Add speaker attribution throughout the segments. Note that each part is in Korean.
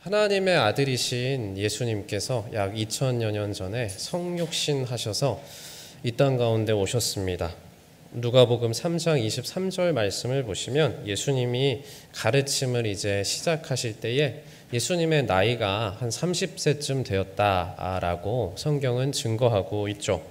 Speaker 1: 하나님의 아들이신 예수님께서 약 2000여 년 전에 성육신 하셔서 이 땅 가운데 오셨습니다. 누가복음 3장 23절 말씀을 보시면 예수님이 가르침을 이제 시작하실 때에 예수님의 나이가 한 30세쯤 되었다라고 성경은 증거하고 있죠.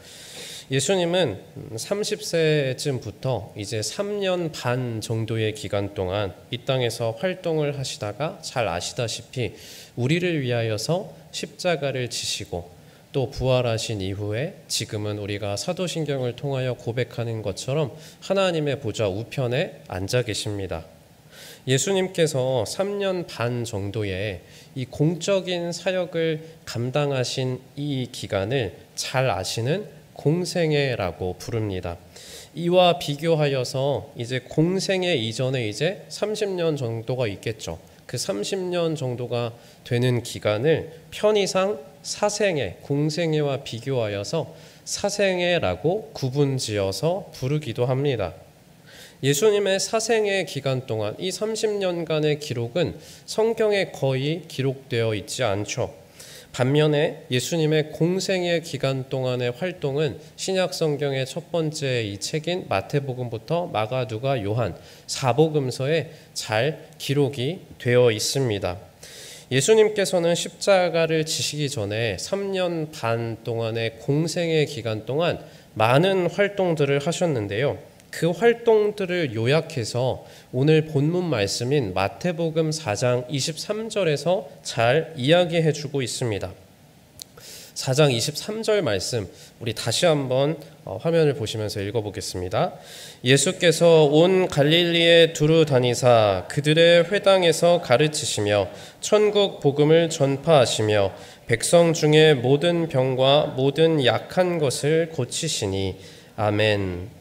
Speaker 1: 예수님은 30세쯤부터 이제 3년 반 정도의 기간 동안 이 땅에서 활동을 하시다가 잘 아시다시피 우리를 위하여서 십자가를 지시고 또 부활하신 이후에 지금은 우리가 사도신경을 통하여 고백하는 것처럼 하나님의 보좌 우편에 앉아 계십니다. 예수님께서 3년 반 정도의 이 공적인 사역을 감당하신 이 기간을 잘 아시는 공생애라고 부릅니다. 이와 비교하여서 이제 공생애 이전에 이제 30년 정도가 있겠죠. 그 30년 정도가 되는 기간을 편의상 사생애, 공생애와 비교하여서 사생애라고 구분지어서 부르기도 합니다. 예수님의 사생애 기간 동안 이 30년간의 기록은 성경에 거의 기록되어 있지 않죠. 반면에 예수님의 공생애 기간 동안의 활동은 신약 성경의 첫 번째 이 책인 마태복음부터 마가, 누가, 요한, 사복음서에 잘 기록이 되어 있습니다. 예수님께서는 십자가를 지시기 전에 3년 반 동안의 공생애 기간 동안 많은 활동들을 하셨는데요. 그 활동들을 요약해서 오늘 본문 말씀인 마태복음 4장 23절에서 잘 이야기해 주고 있습니다. 4장 23절 말씀 우리 다시 한번 화면을 보시면서 읽어보겠습니다. 예수께서 온 갈릴리에 두루 다니사 그들의 회당에서 가르치시며 천국 복음을 전파하시며 백성 중에 모든 병과 모든 약한 것을 고치시니 아멘.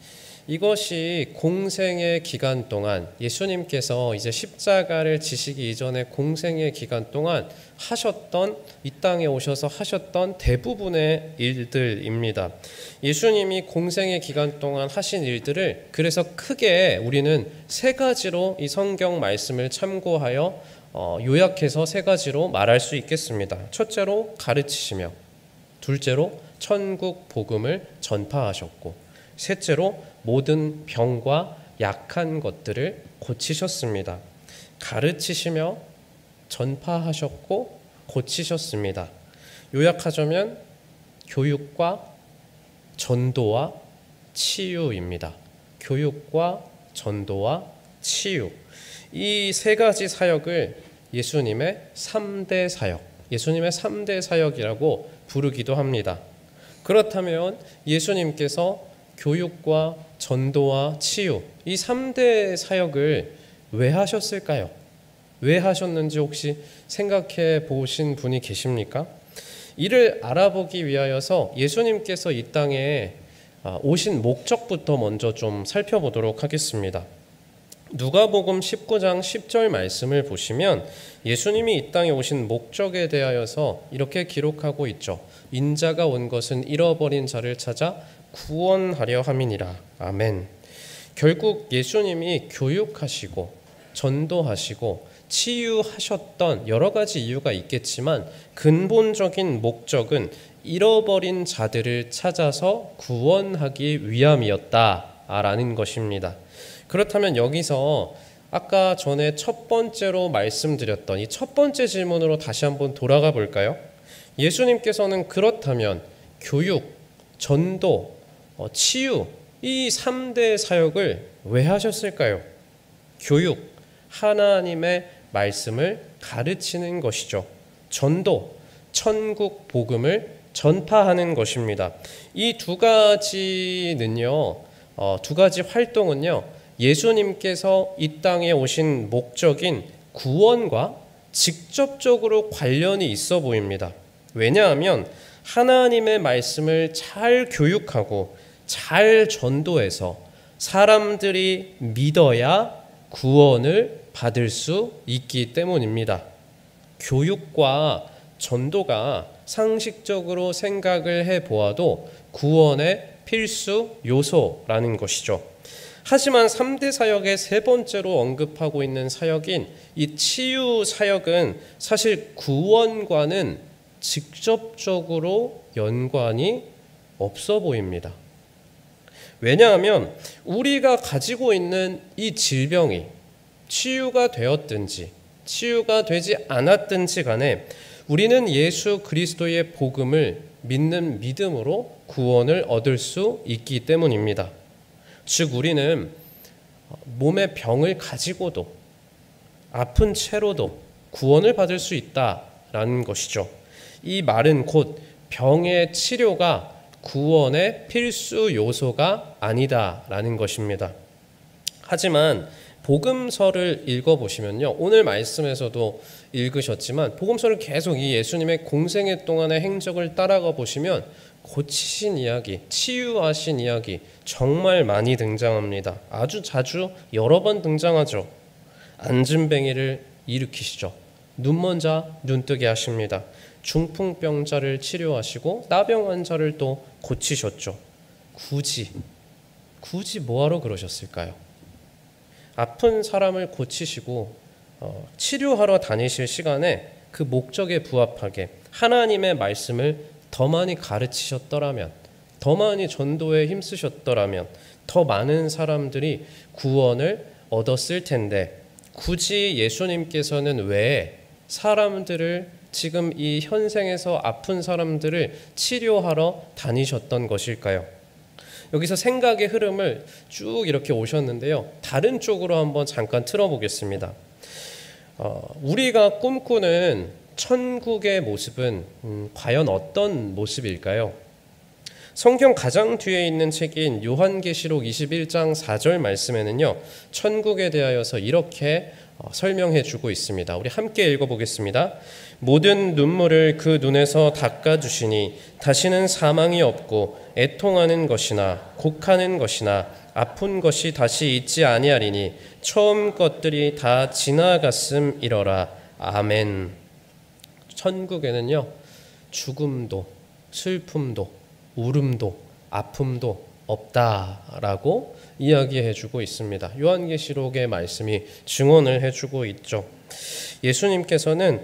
Speaker 1: 이것이 공생의 기간 동안 예수님께서 이제 십자가를 지시기 이전에 공생의 기간 동안 하셨던 이 땅에 오셔서 하셨던 대부분의 일들입니다. 예수님이 공생의 기간 동안 하신 일들을 그래서 크게 우리는 세 가지로 이 성경 말씀을 참고하여 요약해서 세 가지로 말할 수 있겠습니다. 첫째로 가르치시며, 둘째로 천국 복음을 전파하셨고, 셋째로 모든 병과 약한 것들을 고치셨습니다. 가르치시며 전파하셨고 고치셨습니다. 요약하자면 교육과 전도와 치유입니다. 교육과 전도와 치유. 이 세 가지 사역을 예수님의 3대 사역, 예수님의 3대 사역이라고 부르기도 합니다. 그렇다면 예수님께서 교육과 전도와 치유, 이 3대 사역을 왜 하셨을까요? 왜 하셨는지 혹시 생각해 보신 분이 계십니까? 이를 알아보기 위하여서 예수님께서 이 땅에 오신 목적부터 먼저 좀 살펴보도록 하겠습니다. 누가복음 19장 10절 말씀을 보시면 예수님이 이 땅에 오신 목적에 대하여서 이렇게 기록하고 있죠. 인자가 온 것은 잃어버린 자를 찾아 구원하려 함이니라. 아멘. 결국 예수님이 교육하시고 전도하시고 치유하셨던 여러 가지 이유가 있겠지만 근본적인 목적은 잃어버린 자들을 찾아서 구원하기 위함이었다라는 것입니다. 그렇다면 여기서 아까 전에 첫 번째로 말씀드렸던 이 첫 번째 질문으로 다시 한번 돌아가 볼까요? 예수님께서는 그렇다면 교육, 전도, 치유 이 3대 사역을 왜 하셨을까요? 교육, 하나님의 말씀을 가르치는 것이죠. 전도, 천국 복음을 전파하는 것입니다. 이 두 가지는요, 두 가지 활동은요, 예수님께서 이 땅에 오신 목적인 구원과 직접적으로 관련이 있어 보입니다. 왜냐하면 하나님의 말씀을 잘 교육하고 잘 전도해서 사람들이 믿어야 구원을 받을 수 있기 때문입니다. 교육과 전도가 상식적으로 생각을 해보아도 구원의 필수 요소라는 것이죠. 하지만 3대 사역의 세 번째로 언급하고 있는 사역인 이 치유 사역은 사실 구원과는 직접적으로 연관이 없어 보입니다. 왜냐하면 우리가 가지고 있는 이 질병이 치유가 되었든지 치유가 되지 않았든지 간에 우리는 예수 그리스도의 복음을 믿는 믿음으로 구원을 얻을 수 있기 때문입니다. 즉 우리는 몸의 병을 가지고도 아픈 채로도 구원을 받을 수 있다라는 것이죠. 이 말은 곧 병의 치료가 구원의 필수 요소가 아니다라는 것입니다. 하지만 복음서를 읽어보시면요, 오늘 말씀에서도 읽으셨지만 복음서를 계속 이 예수님의 공생애 동안의 행적을 따라가 보시면 고치신 이야기, 치유하신 이야기 정말 많이 등장합니다. 아주 자주 여러 번 등장하죠. 안진뱅이를 일으키시죠. 눈먼 자 눈뜨게 하십니다. 중풍병자를 치료하시고 나병 환자를 또 고치셨죠. 굳이 뭐하러 그러셨을까요? 아픈 사람을 고치시고 치료하러 다니실 시간에 그 목적에 부합하게 하나님의 말씀을 더 많이 가르치셨더라면, 더 많이 전도에 힘쓰셨더라면 더 많은 사람들이 구원을 얻었을 텐데, 굳이 예수님께서는 왜 사람들을, 지금 이 현생에서 아픈 사람들을 치료하러 다니셨던 것일까요? 여기서 생각의 흐름을 쭉 이렇게 오셨는데요, 다른 쪽으로 한번 잠깐 틀어보겠습니다. 우리가 꿈꾸는 천국의 모습은 과연 어떤 모습일까요? 성경 가장 뒤에 있는 책인 요한계시록 21장 4절 말씀에는요, 천국에 대하여서 이렇게 설명해 주고 있습니다. 우리 함께 읽어보겠습니다. 모든 눈물을 그 눈에서 닦아주시니 다시는 사망이 없고 애통하는 것이나 곡하는 것이나 아픈 것이 다시 있지 아니하리니 처음 것들이 다 지나갔음이러라. 아멘. 천국에는요, 죽음도 슬픔도 울음도 아픔도 없다라고 이야기해주고 있습니다. 요한계시록의 말씀이 증언을 해주고 있죠. 예수님께서는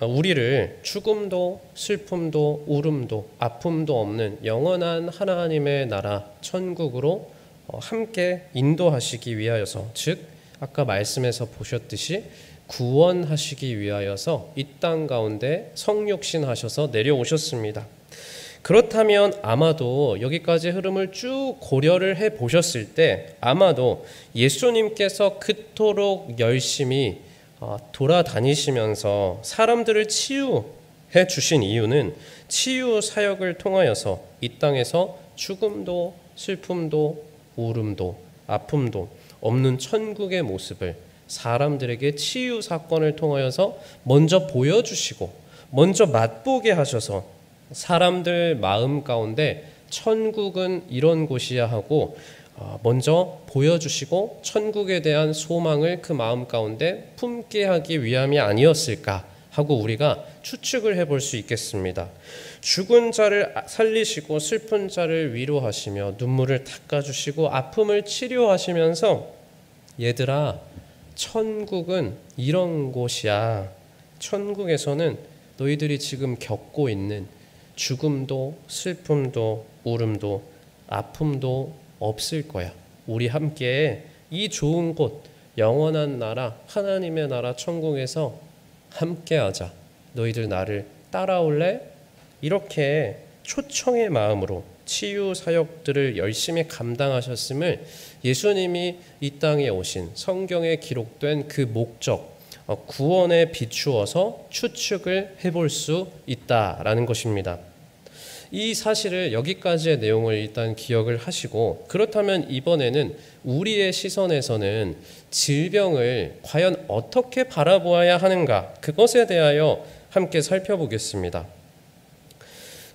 Speaker 1: 우리를 죽음도 슬픔도 울음도 아픔도 없는 영원한 하나님의 나라 천국으로 함께 인도하시기 위하여서, 즉 아까 말씀에서 보셨듯이 구원하시기 위하여서 이 땅 가운데 성육신하셔서 내려오셨습니다. 그렇다면 아마도 여기까지 흐름을 쭉 고려를 해 보셨을 때 아마도 예수님께서 그토록 열심히 돌아다니시면서 사람들을 치유해 주신 이유는 치유 사역을 통하여서 이 땅에서 죽음도 슬픔도 울음도 아픔도 없는 천국의 모습을 사람들에게 치유 사건을 통하여서 먼저 보여주시고 먼저 맛보게 하셔서 사람들 마음 가운데 천국은 이런 곳이야 하고 먼저 보여주시고 천국에 대한 소망을 그 마음 가운데 품게 하기 위함이 아니었을까 하고 우리가 추측을 해볼 수 있겠습니다. 죽은 자를 살리시고 슬픈 자를 위로하시며 눈물을 닦아주시고 아픔을 치료하시면서 얘들아, 천국은 이런 곳이야. 천국에서는 너희들이 지금 겪고 있는 죽음도 슬픔도 울음도 아픔도 없을 거야. 우리 함께 이 좋은 곳, 영원한 나라, 하나님의 나라 천국에서 함께하자. 너희들 나를 따라올래? 이렇게 초청의 마음으로 치유 사역들을 열심히 감당하셨음을 예수님이 이 땅에 오신 성경에 기록된 그 목적, 구원에 비추어서 추측을 해볼 수 있다라는 것입니다. 이 사실을, 여기까지의 내용을 일단 기억을 하시고, 그렇다면 이번에는 우리의 시선에서는 질병을 과연 어떻게 바라보아야 하는가, 그것에 대하여 함께 살펴보겠습니다.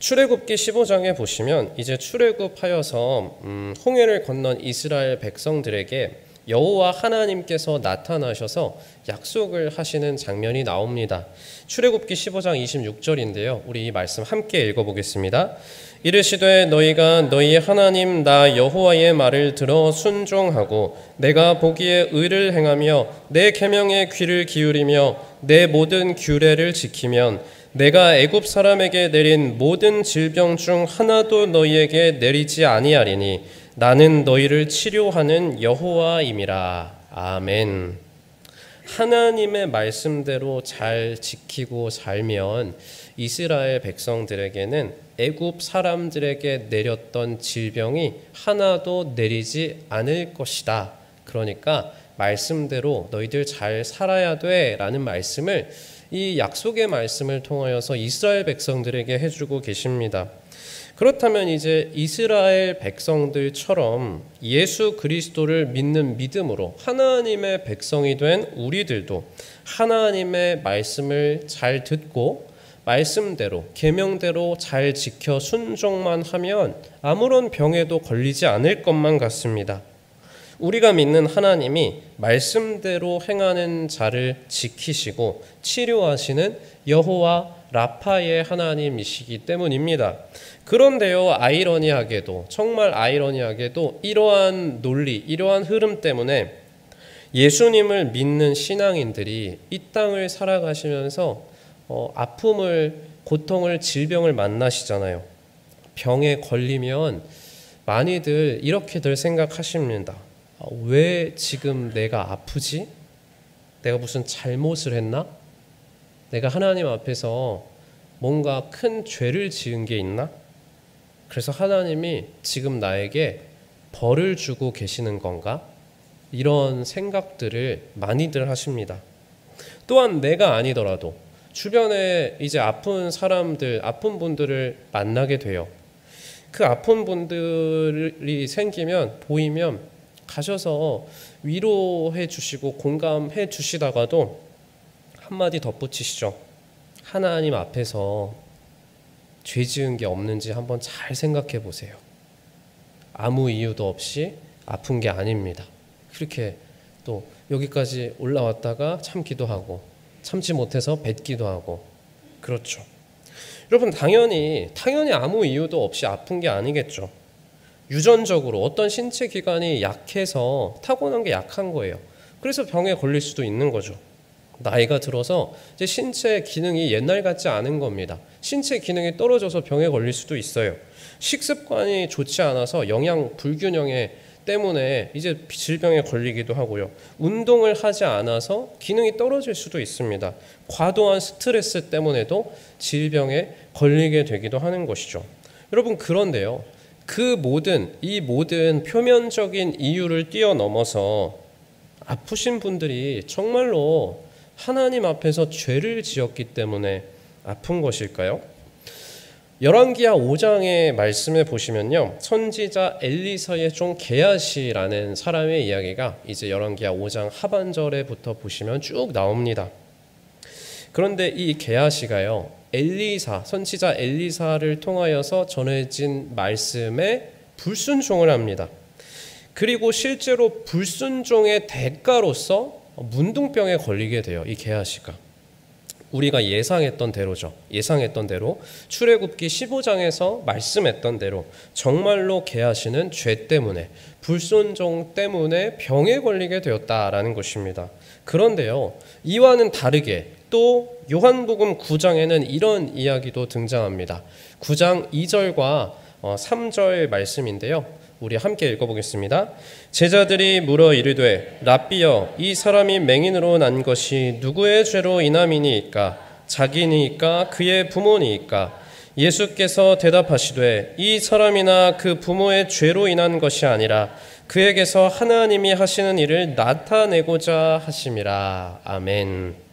Speaker 1: 출애굽기 15장에 보시면 이제 출애굽하여서 홍해를 건넌 이스라엘 백성들에게 여호와 하나님께서 나타나셔서 약속을 하시는 장면이 나옵니다. 출애굽기 15장 26절인데요. 우리 이 말씀 함께 읽어보겠습니다. 이르시되 너희가 너희 하나님 나 여호와의 말을 들어 순종하고 내가 보기에 의를 행하며 내 계명에 귀를 기울이며 내 모든 규례를 지키면 내가 애굽 사람에게 내린 모든 질병 중 하나도 너희에게 내리지 아니하리니 나는 너희를 치료하는 여호와임이라. 아멘. 하나님의 말씀대로 잘 지키고 살면 이스라엘 백성들에게는 애굽 사람들에게 내렸던 질병이 하나도 내리지 않을 것이다. 그러니까 말씀대로 너희들 잘 살아야 돼 라는 말씀을 이 약속의 말씀을 통하여서 이스라엘 백성들에게 해주고 계십니다. 그렇다면 이제 이스라엘 백성들처럼 예수 그리스도를 믿는 믿음으로 하나님의 백성이 된 우리들도 하나님의 말씀을 잘 듣고 말씀대로 계명대로 잘 지켜 순종만 하면 아무런 병에도 걸리지 않을 것만 같습니다. 우리가 믿는 하나님이 말씀대로 행하는 자를 지키시고 치료하시는 여호와 라파의 하나님이시기 때문입니다. 그런데요, 아이러니하게도 정말 아이러니하게도 이러한 논리, 이러한 흐름 때문에 예수님을 믿는 신앙인들이 이 땅을 살아가시면서 아픔을, 고통을, 질병을 만나시잖아요. 병에 걸리면 많이들 이렇게들 생각하십니다. 왜 지금 내가 아프지? 내가 무슨 잘못을 했나? 내가 하나님 앞에서 뭔가 큰 죄를 지은 게 있나? 그래서 하나님이 지금 나에게 벌을 주고 계시는 건가? 이런 생각들을 많이들 하십니다. 또한 내가 아니더라도 주변에 이제 아픈 사람들, 아픈 분들을 만나게 돼요. 그 아픈 분들이 생기면, 보이면 가셔서 위로해 주시고 공감해 주시다가도 한마디 덧붙이시죠. 하나님 앞에서 죄 지은 게 없는지 한번 잘 생각해 보세요. 아무 이유도 없이 아픈 게 아닙니다. 그렇게 또 여기까지 올라왔다가 참기도 하고 참지 못해서 뱉기도 하고 그렇죠. 여러분 당연히 아무 이유도 없이 아픈 게 아니겠죠. 유전적으로 어떤 신체 기관이 약해서 타고난 게 약한 거예요. 그래서 병에 걸릴 수도 있는 거죠. 나이가 들어서 이제 신체 기능이 옛날 같지 않은 겁니다. 신체 기능이 떨어져서 병에 걸릴 수도 있어요. 식습관이 좋지 않아서 영양 불균형에 때문에 이제 질병에 걸리기도 하고요. 운동을 하지 않아서 기능이 떨어질 수도 있습니다. 과도한 스트레스 때문에도 질병에 걸리게 되기도 하는 것이죠. 여러분 그런데요. 이 모든 표면적인 이유를 뛰어넘어서 아프신 분들이 정말로 하나님 앞에서 죄를 지었기 때문에 아픈 것일까요? 열왕기하 5장의 말씀에 보시면요. 선지자 엘리사의 종 게하시라는 사람의 이야기가 이제 열왕기하 5장 하반절에부터 보시면 쭉 나옵니다. 그런데 이 게하시가요. 선지자 엘리사를 통하여서 전해진 말씀에 불순종을 합니다. 그리고 실제로 불순종의 대가로서 문둥병에 걸리게 돼요. 이 게하시가. 우리가 예상했던 대로죠. 예상했던 대로 출애굽기 15장에서 말씀했던 대로 정말로 게하시는 죄 때문에 불순종 때문에 병에 걸리게 되었다라는 것입니다. 그런데요. 이와는 다르게 또 요한복음 9장에는 이런 이야기도 등장합니다. 9장 2절과 3절 말씀인데요. 우리 함께 읽어보겠습니다. 제자들이 물어 이르되 랍비여 이 사람이 맹인으로 난 것이 누구의 죄로 인함이니이까 자기니이까 그의 부모니이까 예수께서 대답하시되 이 사람이나 그 부모의 죄로 인한 것이 아니라 그에게서 하나님이 하시는 일을 나타내고자 하심이라. 아멘.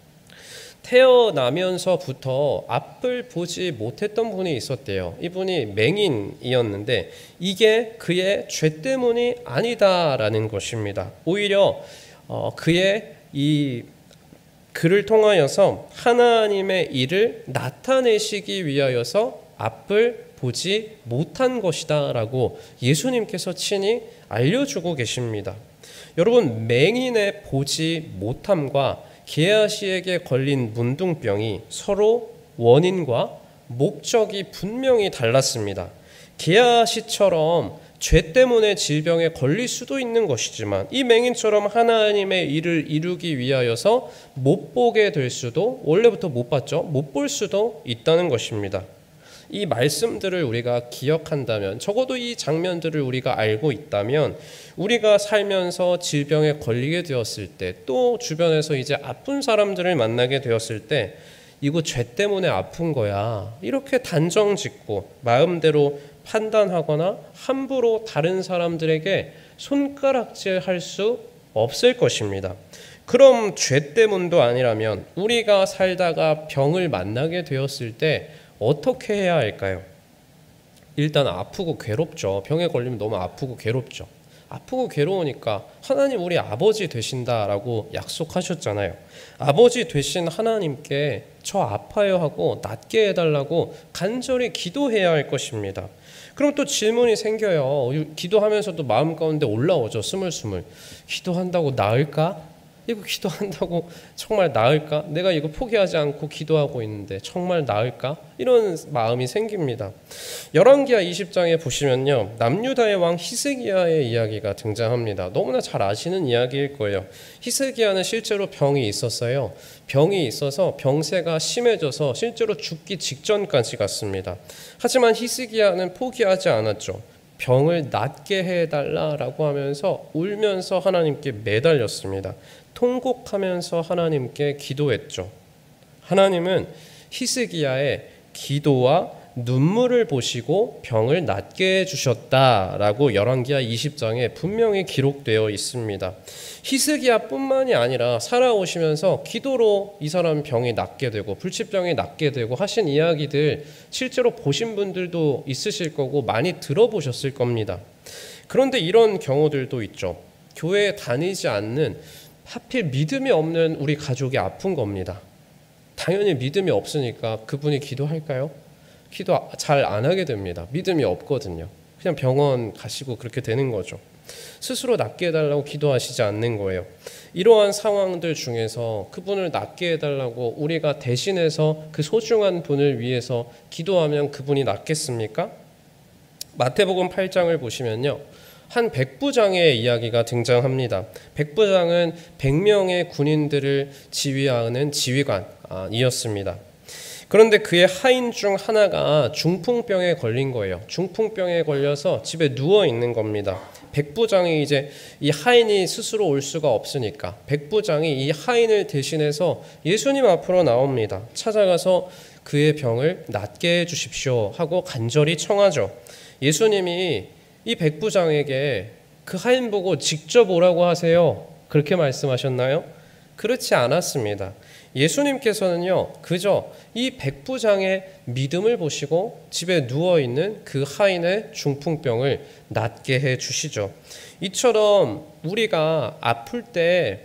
Speaker 1: 태어나면서부터 앞을 보지 못했던 분이 있었대요. 이분이 맹인이었는데 이게 그의 죄 때문이 아니다라는 것입니다. 오히려 그의 이 그를 통하여서 하나님의 일을 나타내시기 위하여서 앞을 보지 못한 것이다 라고 예수님께서 친히 알려주고 계십니다. 여러분, 맹인의 보지 못함과 게하시에게 걸린 문둥병이 서로 원인과 목적이 분명히 달랐습니다. 게하시처럼 죄 때문에 질병에 걸릴 수도 있는 것이지만 이 맹인처럼 하나님의 일을 이루기 위하여서 못 보게 될 수도, 원래부터 못 봤죠. 못 볼 수도 있다는 것입니다. 이 말씀들을 우리가 기억한다면, 적어도 이 장면들을 우리가 알고 있다면, 우리가 살면서 질병에 걸리게 되었을 때, 또 주변에서 이제 아픈 사람들을 만나게 되었을 때, 이거 죄 때문에 아픈 거야, 이렇게 단정 짓고 마음대로 판단하거나 함부로 다른 사람들에게 손가락질 할 수 없을 것입니다. 그럼 죄 때문도 아니라면 우리가 살다가 병을 만나게 되었을 때 어떻게 해야 할까요? 일단 아프고 괴롭죠. 병에 걸리면 너무 아프고 괴롭죠. 아프고 괴로우니까 하나님 우리 아버지 되신다라고 약속하셨잖아요. 아버지 되신 하나님께 저 아파요 하고 낫게 해달라고 간절히 기도해야 할 것입니다. 그럼 또 질문이 생겨요. 기도하면서도 마음 가운데 올라오죠. 스물스물. 기도한다고 나을까? 이거 기도한다고 정말 나을까? 내가 이거 포기하지 않고 기도하고 있는데 정말 나을까? 이런 마음이 생깁니다. 열왕기하 20장에 보시면요, 남유다의 왕 히스기야의 이야기가 등장합니다. 너무나 잘 아시는 이야기일 거예요. 히스기야는 실제로 병이 있었어요. 병이 있어서 병세가 심해져서 실제로 죽기 직전까지 갔습니다. 하지만 히스기야는 포기하지 않았죠. 병을 낫게 해달라라고 하면서 울면서 하나님께 매달렸습니다. 통곡하면서 하나님께 기도했죠. 하나님은 히스기야의 기도와 눈물을 보시고 병을 낫게 해주셨다라고 열왕기하 20장에 분명히 기록되어 있습니다. 히스기야뿐만이 아니라 살아오시면서 기도로 이 사람 병이 낫게 되고 불치병이 낫게 되고 하신 이야기들 실제로 보신 분들도 있으실 거고 많이 들어보셨을 겁니다. 그런데 이런 경우들도 있죠. 교회에 다니지 않는, 하필 믿음이 없는 우리 가족이 아픈 겁니다. 당연히 믿음이 없으니까 그분이 기도할까요? 기도 잘 안 하게 됩니다. 믿음이 없거든요. 그냥 병원 가시고 그렇게 되는 거죠. 스스로 낫게 해달라고 기도하시지 않는 거예요. 이러한 상황들 중에서 그분을 낫게 해달라고 우리가 대신해서 그 소중한 분을 위해서 기도하면 그분이 낫겠습니까? 마태복음 8장을 보시면요, 한 백부장의 이야기가 등장합니다. 백부장은 100명의 군인들을 지휘하는 지휘관이었습니다. 그런데 그의 하인 중 하나가 중풍병에 걸린 거예요. 중풍병에 걸려서 집에 누워 있는 겁니다. 백부장이 이제 이 하인이 스스로 올 수가 없으니까 백부장이 이 하인을 대신해서 예수님 앞으로 나옵니다. 찾아가서 그의 병을 낫게 해주십시오 하고 간절히 청하죠. 예수님이 이 백부장에게 그 하인 보고 직접 오라고 하세요, 그렇게 말씀하셨나요? 그렇지 않았습니다. 예수님께서는요, 그저 이 백부장의 믿음을 보시고 집에 누워있는 그 하인의 중풍병을 낫게 해주시죠. 이처럼 우리가 아플 때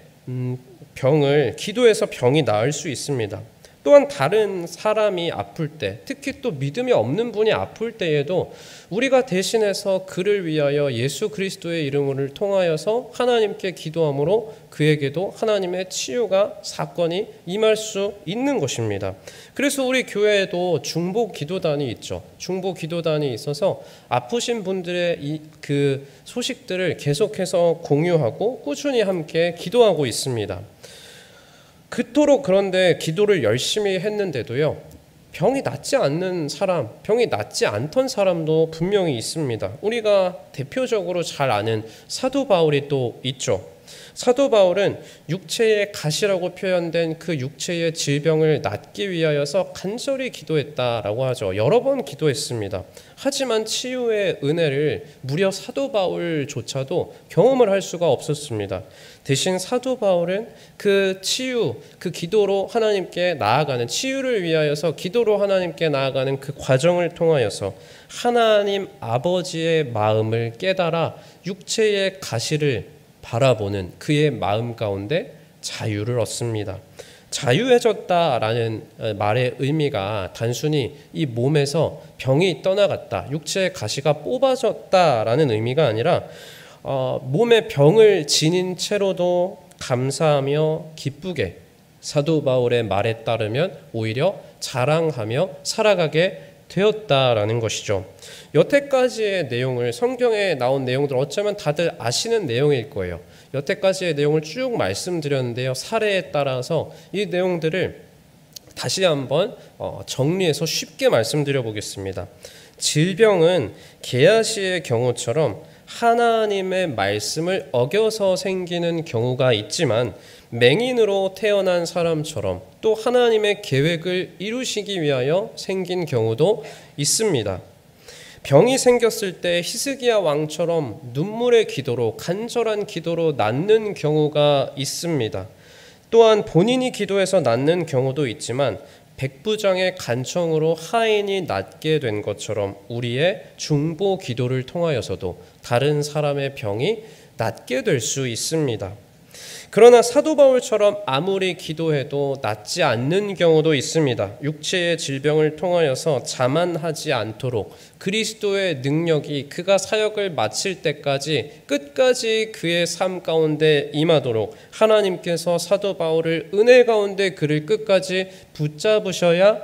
Speaker 1: 병을 기도해서 병이 나을 수 있습니다. 또한 다른 사람이 아플 때, 특히 또 믿음이 없는 분이 아플 때에도 우리가 대신해서 그를 위하여 예수 그리스도의 이름을 통하여서 하나님께 기도함으로 그에게도 하나님의 치유가, 사건이 임할 수 있는 것입니다. 그래서 우리 교회에도 중보 기도단이 있죠. 중보 기도단이 있어서 아프신 분들의 그 소식들을 계속해서 공유하고 꾸준히 함께 기도하고 있습니다. 그토록 그런데 기도를 열심히 했는데도요, 병이 낫지 않는 사람, 병이 낫지 않던 사람도 분명히 있습니다. 우리가 대표적으로 잘 아는 사도 바울이 또 있죠. 사도 바울은 육체의 가시라고 표현된 그 육체의 질병을 낫기 위하여서 간절히 기도했다라고 하죠. 여러 번 기도했습니다. 하지만 치유의 은혜를 무려 사도 바울조차도 경험을 할 수가 없었습니다. 대신 사도 바울은 그 치유, 그 기도로 하나님께 나아가는, 치유를 위하여서 기도로 하나님께 나아가는 그 과정을 통하여서 하나님 아버지의 마음을 깨달아 육체의 가시를 바라보는 그의 마음 가운데 자유를 얻습니다. 자유해졌다라는 말의 의미가 단순히 이 몸에서 병이 떠나갔다, 육체의 가시가 뽑아졌다라는 의미가 아니라 몸에 병을 지닌 채로도 감사하며 기쁘게 사도 바울의 말에 따르면 오히려 자랑하며 살아가게 되었다라는 것이죠. 여태까지의 내용을, 성경에 나온 내용들 어쩌면 다들 아시는 내용일 거예요. 여태까지의 내용을 쭉 말씀드렸는데요. 사례에 따라서 이 내용들을 다시 한번 정리해서 쉽게 말씀드려 보겠습니다. 질병은 게하시의 경우처럼 하나님의 말씀을 어겨서 생기는 경우가 있지만, 맹인으로 태어난 사람처럼 또 하나님의 계획을 이루시기 위하여 생긴 경우도 있습니다. 병이 생겼을 때 히스기야 왕처럼 눈물의 기도로, 간절한 기도로 낫는 경우가 있습니다. 또한 본인이 기도해서 낫는 경우도 있지만, 백부장의 간청으로 하인이 낫게 된 것처럼 우리의 중보 기도를 통하여서도 다른 사람의 병이 낫게 될 수 있습니다. 그러나 사도 바울처럼 아무리 기도해도 낫지 않는 경우도 있습니다. 육체의 질병을 통하여서 자만하지 않도록 그리스도의 능력이 그가 사역을 마칠 때까지 끝까지 그의 삶 가운데 임하도록 하나님께서 사도 바울을 은혜 가운데 그를 끝까지 붙잡으셔야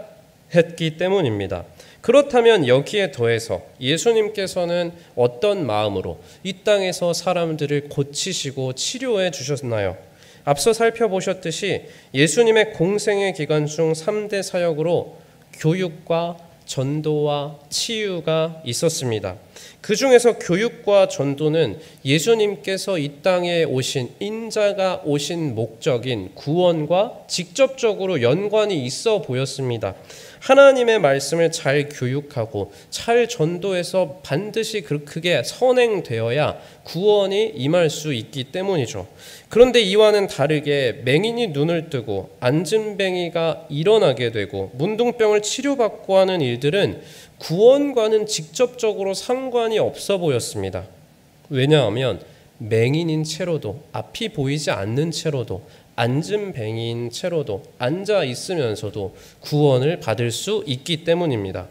Speaker 1: 했기 때문입니다. 그렇다면 여기에 더해서 예수님께서는 어떤 마음으로 이 땅에서 사람들을 고치시고 치료해 주셨나요? 앞서 살펴보셨듯이 예수님의 공생의 기간 중 3대 사역으로 교육과 전도와 치유가 있었습니다. 그 중에서 교육과 전도는 예수님께서 이 땅에 오신, 인자가 오신 목적인 구원과 직접적으로 연관이 있어 보였습니다. 하나님의 말씀을 잘 교육하고 잘 전도해서 반드시 그게 선행되어야 구원이 임할 수 있기 때문이죠. 그런데 이와는 다르게 맹인이 눈을 뜨고 안진뱅이가 일어나게 되고 문둥병을 치료받고 하는 일들은 구원과는 직접적으로 상관이 없어 보였습니다. 왜냐하면 맹인인 채로도, 앞이 보이지 않는 채로도, 안진뱅이인 채로도 앉아 있으면서도 구원을 받을 수 있기 때문입니다.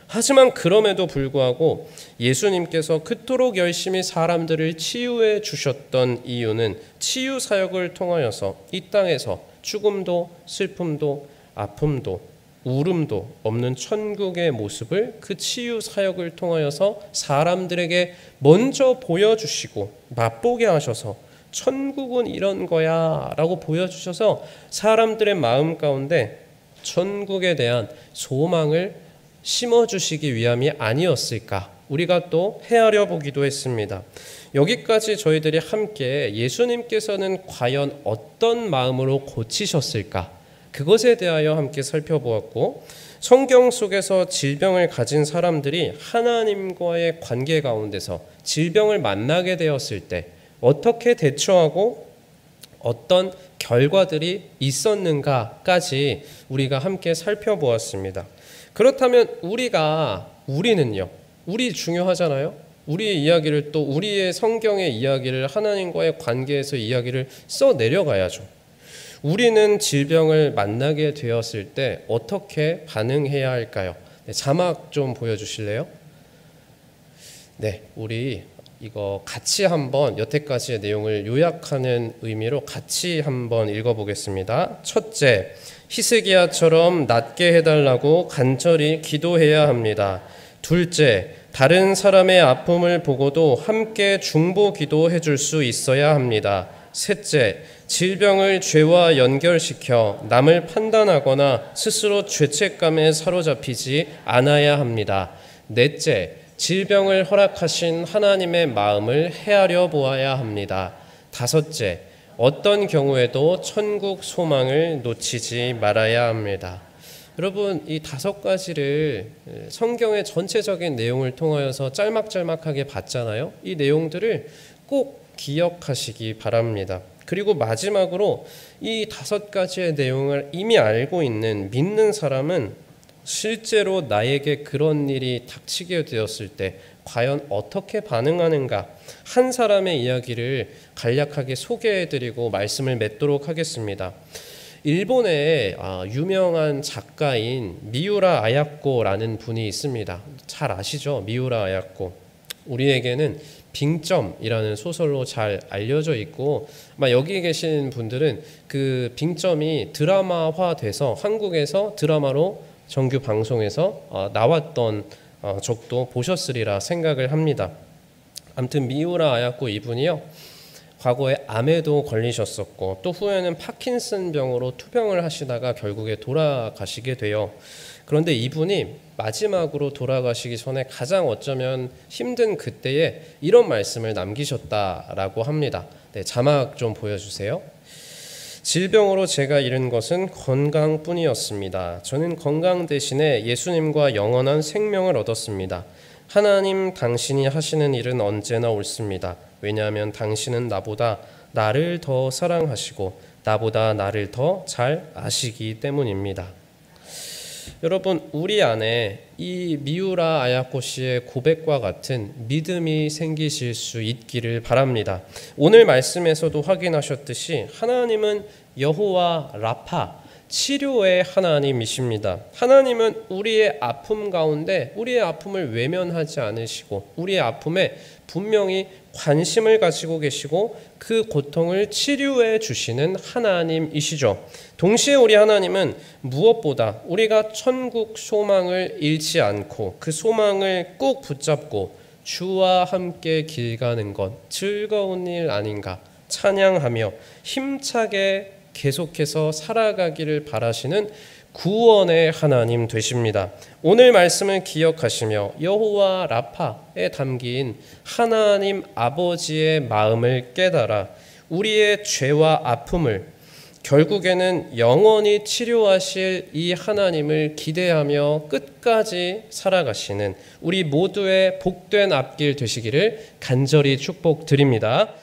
Speaker 1: 하지만 그럼에도 불구하고 예수님께서 그토록 열심히 사람들을 치유해 주셨던 이유는 치유 사역을 통하여서 이 땅에서 죽음도 슬픔도 아픔도 울음도 없는 천국의 모습을 그 치유 사역을 통하여서 사람들에게 먼저 보여주시고 맛보게 하셔서 천국은 이런 거야 라고 보여주셔서 사람들의 마음 가운데 천국에 대한 소망을 심어주시기 위함이 아니었을까, 우리가 또 헤아려 보기도 했습니다. 여기까지 저희들이 함께 예수님께서는 과연 어떤 마음으로 고치셨을까, 그것에 대하여 함께 살펴보았고, 성경 속에서 질병을 가진 사람들이 하나님과의 관계 가운데서 질병을 만나게 되었을 때 어떻게 대처하고 어떤 결과들이 있었는가까지 우리가 함께 살펴보았습니다. 그렇다면 우리는요, 우리 중요하잖아요. 우리의 이야기를, 또 우리의 성경의 이야기를, 하나님과의 관계에서 이야기를 써 내려가야죠. 우리는 질병을 만나게 되었을 때 어떻게 반응해야 할까요? 자막 좀 보여주실래요? 네, 우리 이거 같이 한번 여태까지의 내용을 요약하는 의미로 같이 한번 읽어보겠습니다. 첫째, 히스기야처럼 낫게 해달라고 간절히 기도해야 합니다. 둘째, 다른 사람의 아픔을 보고도 함께 중보 기도해 줄 수 있어야 합니다. 셋째, 질병을 죄와 연결시켜 남을 판단하거나 스스로 죄책감에 사로잡히지 않아야 합니다. 넷째, 질병을 허락하신 하나님의 마음을 헤아려 보아야 합니다. 다섯째, 어떤 경우에도 천국 소망을 놓치지 말아야 합니다. 여러분, 이 5가지를 성경의 전체적인 내용을 통하여서 짤막짤막하게 봤잖아요. 이 내용들을 꼭 기억하시기 바랍니다. 그리고 마지막으로 이 5가지의 내용을 이미 알고 있는 믿는 사람은 실제로 나에게 그런 일이 닥치게 되었을 때 과연 어떻게 반응하는가, 한 사람의 이야기를 간략하게 소개해드리고 말씀을 맺도록 하겠습니다. 일본의 유명한 작가인 미우라 아야코라는 분이 있습니다. 잘 아시죠? 미우라 아야코. 우리에게는 빙점이라는 소설로 잘 알려져 있고, 아마 여기 계신 분들은 그 빙점이 드라마화돼서 한국에서 드라마로 정규 방송에서 나왔던 적도 보셨으리라 생각을 합니다. 아무튼 미우라 아야코 이분이요, 과거에 암에도 걸리셨었고 또 후에는 파킨슨 병으로 투병을 하시다가 결국에 돌아가시게 돼요. 그런데 이분이 마지막으로 돌아가시기 전에 가장 어쩌면 힘든 그때에 이런 말씀을 남기셨다라고 합니다. 네, 자막 좀 보여주세요. 질병으로 제가 잃은 것은 건강뿐이었습니다. 저는 건강 대신에 예수님과 영원한 생명을 얻었습니다. 하나님, 당신이 하시는 일은 언제나 옳습니다. 왜냐하면 당신은 나보다 나를 더 사랑하시고 나보다 나를 더 잘 아시기 때문입니다. 여러분, 우리 안에 이 미우라 아야코 씨의 고백과 같은 믿음이 생기실 수 있기를 바랍니다. 오늘 말씀에서도 확인하셨듯이 하나님은 여호와 라파, 치료의 하나님이십니다. 하나님은 우리의 아픔 가운데 우리의 아픔을 외면하지 않으시고 우리의 아픔에 분명히 관심을 가지고 계시고 그 고통을 치료해 주시는 하나님이시죠. 동시에 우리 하나님은 무엇보다 우리가 천국 소망을 잃지 않고 그 소망을 꼭 붙잡고 주와 함께 길 가는 것 즐거운 일 아닌가 찬양하며 힘차게 계속해서 살아가기를 바라시는 구원의 하나님 되십니다. 오늘 말씀을 기억하시며 여호와 라파에 담긴 하나님 아버지의 마음을 깨달아 우리의 죄와 아픔을 결국에는 영원히 치료하실 이 하나님을 기대하며 끝까지 살아가시는 우리 모두의 복된 앞길 되시기를 간절히 축복드립니다.